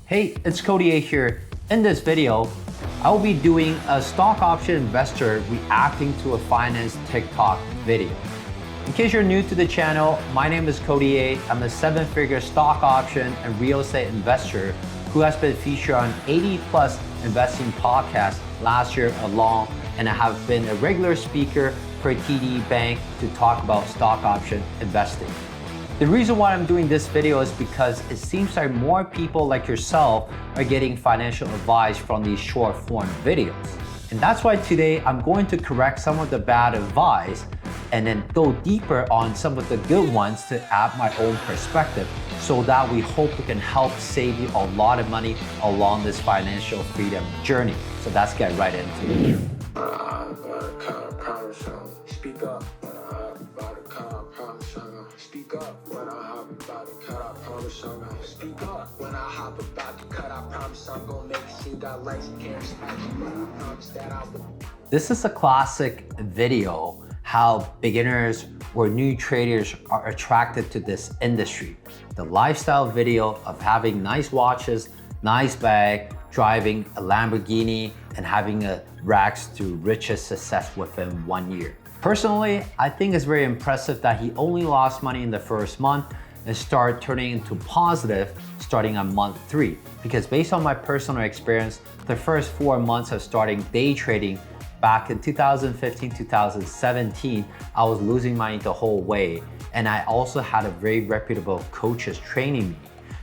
Hey, it's Cody A here. In this video, I will be doing a stock option investor reacting to a finance TikTok video. In case you're new to the channel, my name is Cody A. I'm a 7-figure stock option and real estate investor who has been featured on 80 plus investing podcasts last year alone, and I have been a regular speaker for TD Bank to talk about stock option investing. The reason why I'm doing this video is because it seems like more people like yourself are getting financial advice from these short form videos. And that's why today I'm going to correct some of the bad advice and then go deeper on some of the good ones to add my own perspective so that we hope we can help save you a lot of money along this financial freedom journey. So let's get right into it. Speak up when I have about a cut, I promise I'm gonna speak up when I have about a cut, I promise I'm gonna speak up when I have about to cut, I promise I'm gonna make it seem got lights and cameras, but I promise that I will. This is a classic video how beginners or new traders are attracted to this industry. The lifestyle video of having nice watches, nice bag, driving a Lamborghini, and having a rags to riches success within 1 year. Personally, I think it's very impressive that he only lost money in the first month and started turning into positive starting on month 3. Because based on my personal experience, the first 4 months of starting day trading back in 2015, 2017, I was losing money the whole way. And I also had a very reputable coaches training me.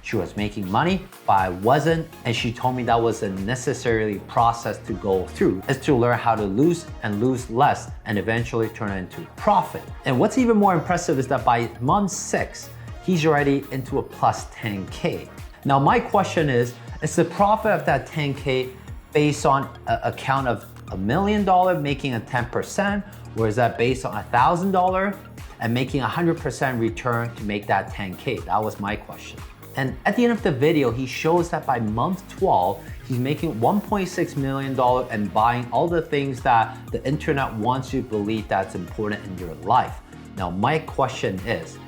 She was making money, but I wasn't, and she told me that was a necessary process to go through, is to learn how to lose and lose less and eventually turn it into profit. And what's even more impressive is that by month 6, he's already into a plus 10K. Now my question is the profit of that 10K based on an account of $1 million making a 10%, or is that based on $1,000 and making 100% return to make that 10K? That was my question. And at the end of the video, he shows that by month 12, he's making $1.6 million and buying all the things that the internet wants you to believe that's important in your life. Now, my question is,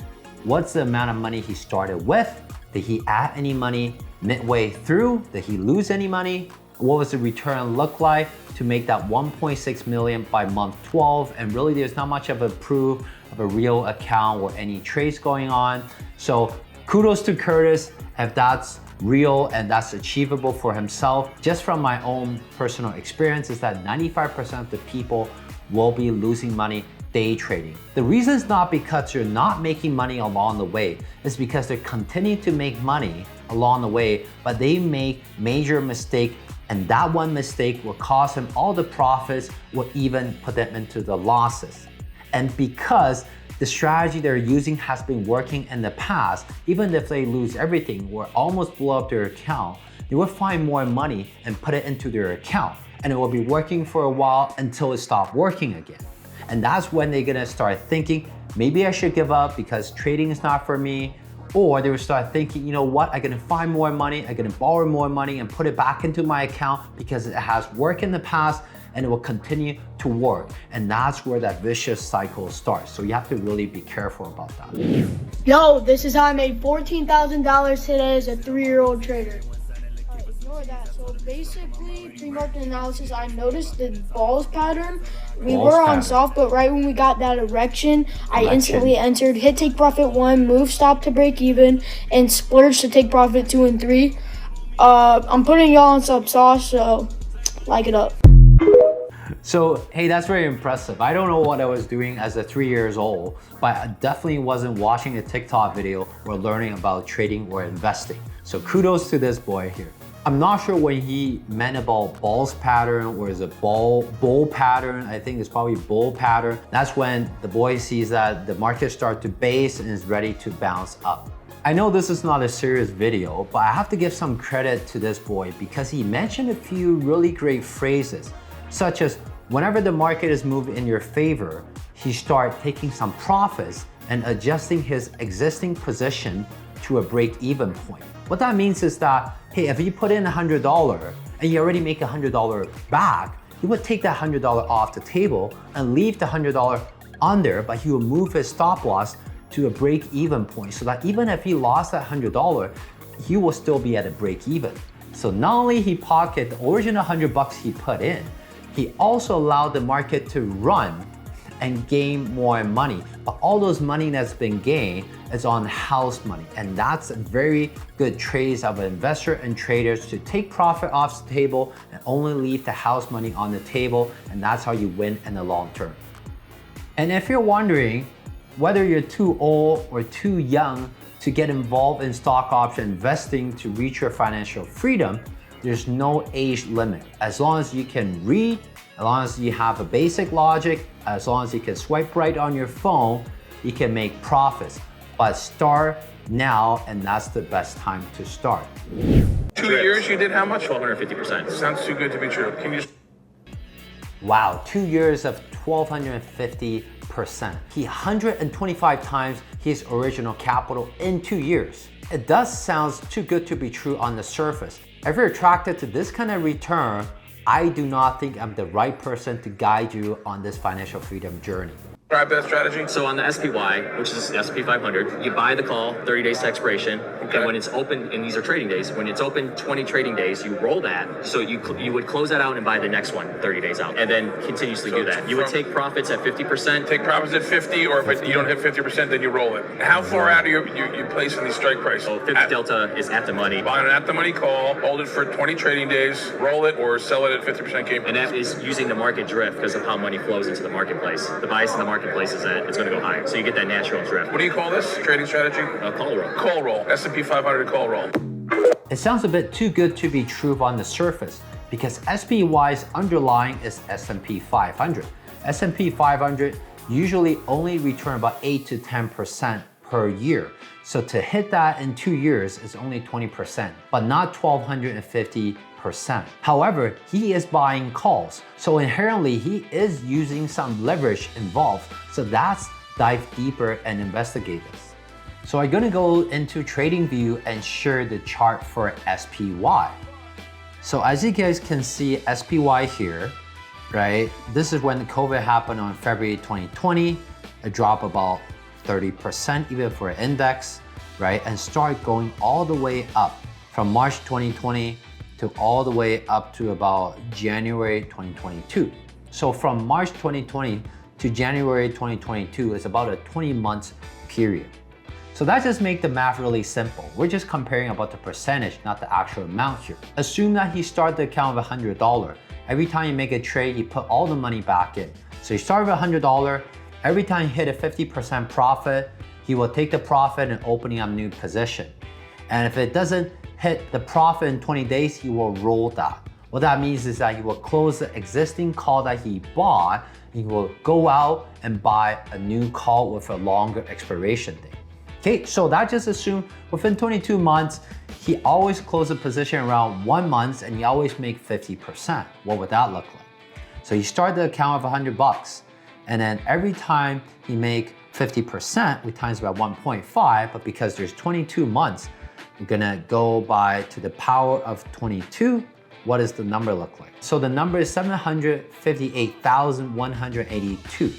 what's the amount of money he started with? Did he add any money midway through? Did he lose any money? What was the return look like to make that 1.6 million by month 12? And really, there's not much of a proof of a real account or any trades going on. So kudos to Curtis if that's real and that's achievable for himself. Just from my own personal experience is that 95% of the people will be losing money day trading. The reason is not because you're not making money along the way, it's because they continue to make money along the way, but they make major mistake, and that one mistake will cost them all the profits or even put them into the losses. And because the strategy they're using has been working in the past, even if they lose everything or almost blow up their account, they will find more money and put it into their account. And it will be working for a while until it stops working again. And that's when they're gonna start thinking, maybe I should give up because trading is not for me. Or they will start thinking, you know what, I'm gonna find more money, I'm gonna borrow more money and put it back into my account because it has worked in the past and it will continue to work. And that's where that vicious cycle starts. So you have to really be careful about that. Yo, this is how I made $14,000 today as a 3-year-old trader. Ignore that. So basically, pre-market analysis, I noticed the balls pattern. We were on soft, but right when we got that erection, I instantly entered hit take profit 1, move stop to break even, and splurge to take profit 2 and 3. I'm putting y'all on some sauce, so like it up. So, hey, that's very impressive. I don't know what I was doing as a 3 years old, but I definitely wasn't watching a TikTok video or learning about trading or investing. So kudos to this boy here. I'm not sure what he meant about balls pattern or is it bull pattern. I think it's probably bull pattern. That's when the boy sees that the market start to base and is ready to bounce up. I know this is not a serious video, but I have to give some credit to this boy because he mentioned a few really great phrases, such as whenever the market is moving in your favor, he start taking some profits and adjusting his existing position to a break-even point. What that means is that, hey, if you put in $100 and you already make $100 back, he would take that $100 off the table and leave the $100 on there, but he will move his stop loss to a break-even point so that even if he lost that $100, he will still be at a break even. So not only he pocket the original $100 he put in, he also allowed the market to run and gain more money. But all those money that's been gained is on house money. And that's a very good trades of an investor and traders to take profit off the table and only leave the house money on the table. And that's how you win in the long term. And if you're wondering whether you're too old or too young to get involved in stock option investing to reach your financial freedom, there's no age limit. As long as you can read, as long as you have a basic logic, as long as you can swipe right on your phone, you can make profits. But start now, and that's the best time to start. 2 years you did how much? 1,250%. Sounds too good to be true. Can you just... Wow, 2 years of 1,250%. He 125 times his original capital in 2 years. It does sound too good to be true on the surface. If you're attracted to this kind of return, I do not think I'm the right person to guide you on this financial freedom journey. Describe that strategy. So on the SPY, which is the S&P 500, you buy the call, 30 days to expiration. Okay. And when it's open, and these are trading days, when it's open 20 trading days, you roll that. So you would close that out and buy the next one 30 days out, and then continuously do that. You would take profits at 50%. Take profits at 50, or if you don't hit 50%, then you roll it. How far out are you placing these strike prices? So 50 delta is at the money. Buy an at the money call, hold it for 20 trading days, roll it, or sell it at 50% gain. And that is using the market drift because of how money flows into the marketplace. The bias in the marketplace is that it's going to go higher. So you get that natural drift. What do you call this trading strategy? Call roll. Call roll. S&P 500 call roll. It sounds a bit too good to be true on the surface because SPY's underlying is S&P 500. S&P 500 usually only return about 8 to 10% per year. So to hit that in 2 years is only 20%, but not 1,250%. However, he is buying calls, so inherently he is using some leverage involved. So let's dive deeper and investigate this. So I'm gonna go into TradingView and share the chart for SPY. So as you guys can see, SPY here, right? This is when the COVID happened on February 2020. It dropped about 30% even for an index, right? And start going all the way up from March 2020 to all the way up to about January 2022. So from March 2020 to January 2022 is about a 20 months period. So that just makes the math really simple. We're just comparing about the percentage, not the actual amount here. Assume that he started the account with $100. Every time you make a trade, you put all the money back in. So you start with $100, every time you hit a 50% profit, he will take the profit and opening up a new position. And if it doesn't hit the profit in 20 days, he will roll that. What that means is that he will close the existing call that he bought, he will go out and buy a new call with a longer expiration date. Okay, so that just assume within 22 months, he always closes a position around 1 month and he always make 50%. What would that look like? So you start the account with $100 and then every time he make 50%, we times by 1.5, but because there's 22 months, we're gonna go by to the power of 22. What does the number look like? So the number is 758,182.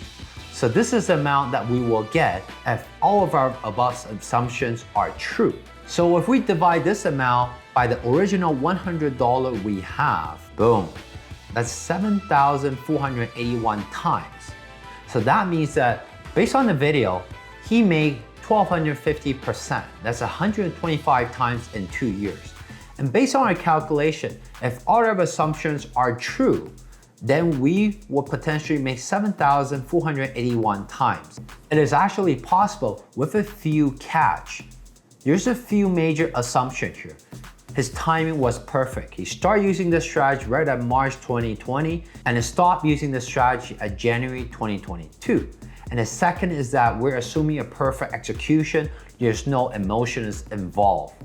So this is the amount that we will get if all of our above assumptions are true. So if we divide this amount by the original $100 we have, boom, that's 7,481 times. So that means that based on the video, he made 1,250%. That's 125 times in 2 years. And based on our calculation, if all our assumptions are true, then we will potentially make 7,481 times. It is actually possible with a few catch. There's a few major assumptions here. His timing was perfect. He started using this strategy right at March 2020 and he stopped using this strategy at January 2022. And the second is that we're assuming a perfect execution. There's no emotions involved.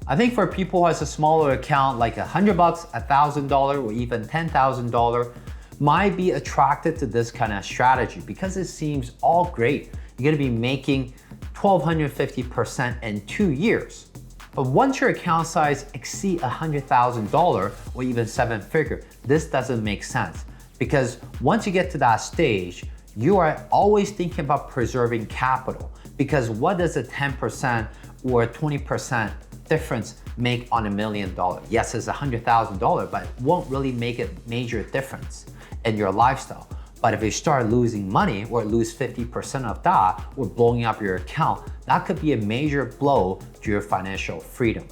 I think for people who has a smaller account, like $100, $1,000, or even $10,000, might be attracted to this kind of strategy because it seems all great. You're gonna be making 1,250% in 2 years. But once your account size exceeds $100,000 or even 7-figure, this doesn't make sense because once you get to that stage, you are always thinking about preserving capital because what does a 10% or 20% difference make on $1 million? Yes, it's $100,000, but it won't really make a major difference in your lifestyle. But if you start losing money or lose 50% of that or blowing up your account, that could be a major blow to your financial freedom.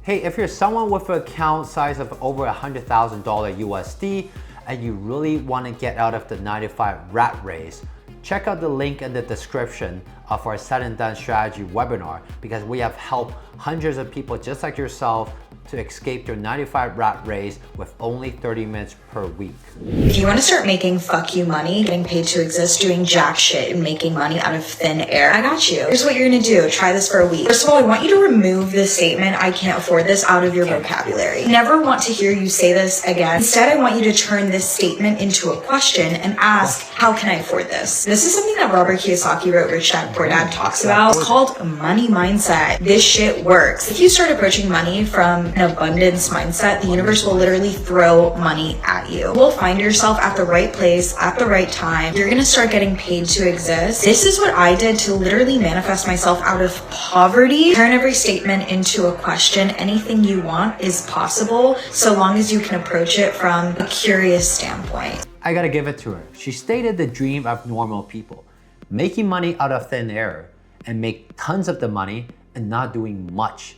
Hey, if you're someone with an account size of over $100,000 USD and you really want to get out of the 9-to-5 rat race, check out the link in the description of our Said and Done Strategy webinar, because we have helped hundreds of people just like yourself to escape their 9-to-5 rat race with only 30 minutes per week. If you want to start making fuck you money, getting paid to exist, doing jack shit, and making money out of thin air, I got you. Here's what you're gonna do. Try this for a week. First of all, I want you to remove this statement, I can't afford this, out of your vocabulary. Never want to hear you say this again. Instead, I want you to turn this statement into a question and ask, how can I afford this? This is something that Robert Kiyosaki wrote Rich Dad Poor Dad talks about. It's called money mindset. This shit works. If you start approaching money from an abundance mindset, the universe will literally throw money at you. You'll find yourself at the right place at the right time. You're gonna start getting paid to exist. This is what I did to literally manifest myself out of poverty. Turn every statement into a question. Anything you want is possible, so long as you can approach it from a curious standpoint. I gotta give it to her. She stated the dream of normal people, making money out of thin air and make tons of the money and not doing much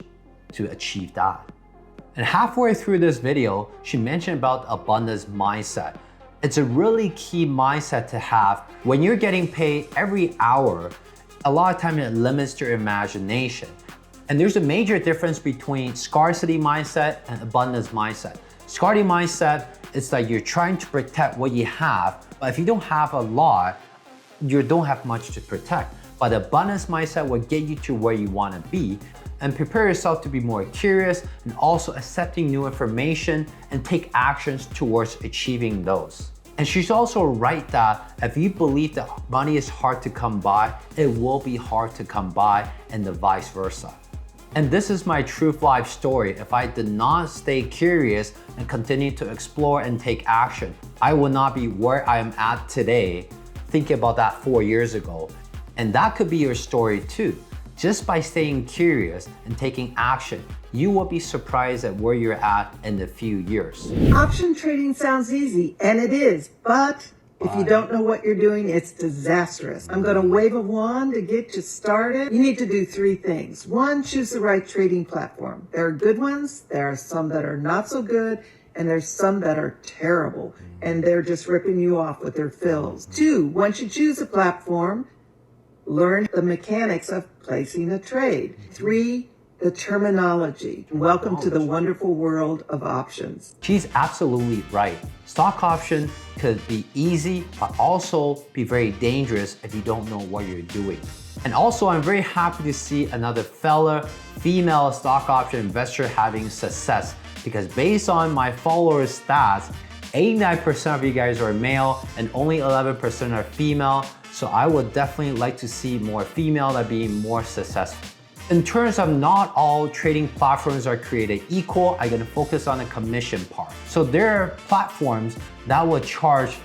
to achieve that. And halfway through this video, she mentioned about abundance mindset. It's a really key mindset to have. When you're getting paid every hour, a lot of time it limits your imagination. And there's a major difference between scarcity mindset and abundance mindset. Scarcity mindset is that you're trying to protect what you have, but if you don't have a lot, you don't have much to protect. But abundance mindset will get you to where you want to be, and prepare yourself to be more curious and also accepting new information and take actions towards achieving those. And she's also right that if you believe that money is hard to come by, it will be hard to come by, and the vice versa. And this is my truth life story. If I did not stay curious and continue to explore and take action, I would not be where I am at today. Think about that 4 years ago. And that could be your story too. Just by staying curious and taking action, you will be surprised at where you're at in a few years. Option trading sounds easy, and it is, but if you don't know what you're doing, it's disastrous. I'm going to wave a wand to get you started. You need to do 3 things. 1, choose the right trading platform. There are good ones, there are some that are not so good, and there's some that are terrible, and they're just ripping you off with their fills. 2, once you choose a platform, learn the mechanics of placing a trade. 3, the terminology. Welcome to the wonderful world of options. She's absolutely right. Stock option could be easy, but also be very dangerous if you don't know what you're doing. And also, I'm very happy to see another female stock option investor having success, because based on my followers' stats, 89% of you guys are male and only 11% are female. So I would definitely like to see more female that being more successful. In terms of not all trading platforms are created equal, I'm gonna focus on the commission part. So there are platforms that will charge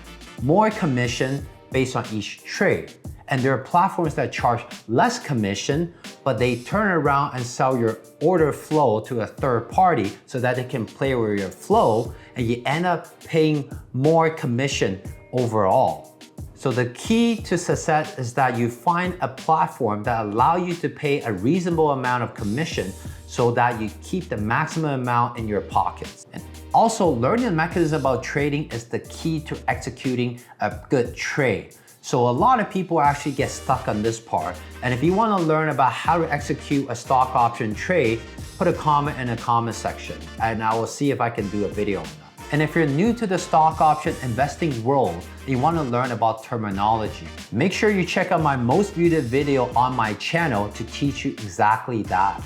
more commission based on each trade. And there are platforms that charge less commission, but they turn around and sell your order flow to a third party so that they can play with your flow, and you end up paying more commission overall. So the key to success is that you find a platform that allows you to pay a reasonable amount of commission so that you keep the maximum amount in your pockets. And also, learning the mechanism about trading is the key to executing a good trade. So a lot of people actually get stuck on this part. And if you want to learn about how to execute a stock option trade, put a comment in the comment section and I will see if I can do a video on that. And if you're new to the stock option investing world and you want to learn about terminology, make sure you check out my most viewed video on my channel to teach you exactly that.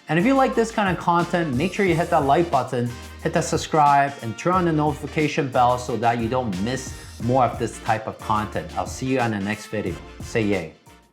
And if you like this kind of content, make sure you hit that like button, hit that subscribe, and turn on the notification bell so that you don't miss more of this type of content. I'll see you on the next video. Say yay.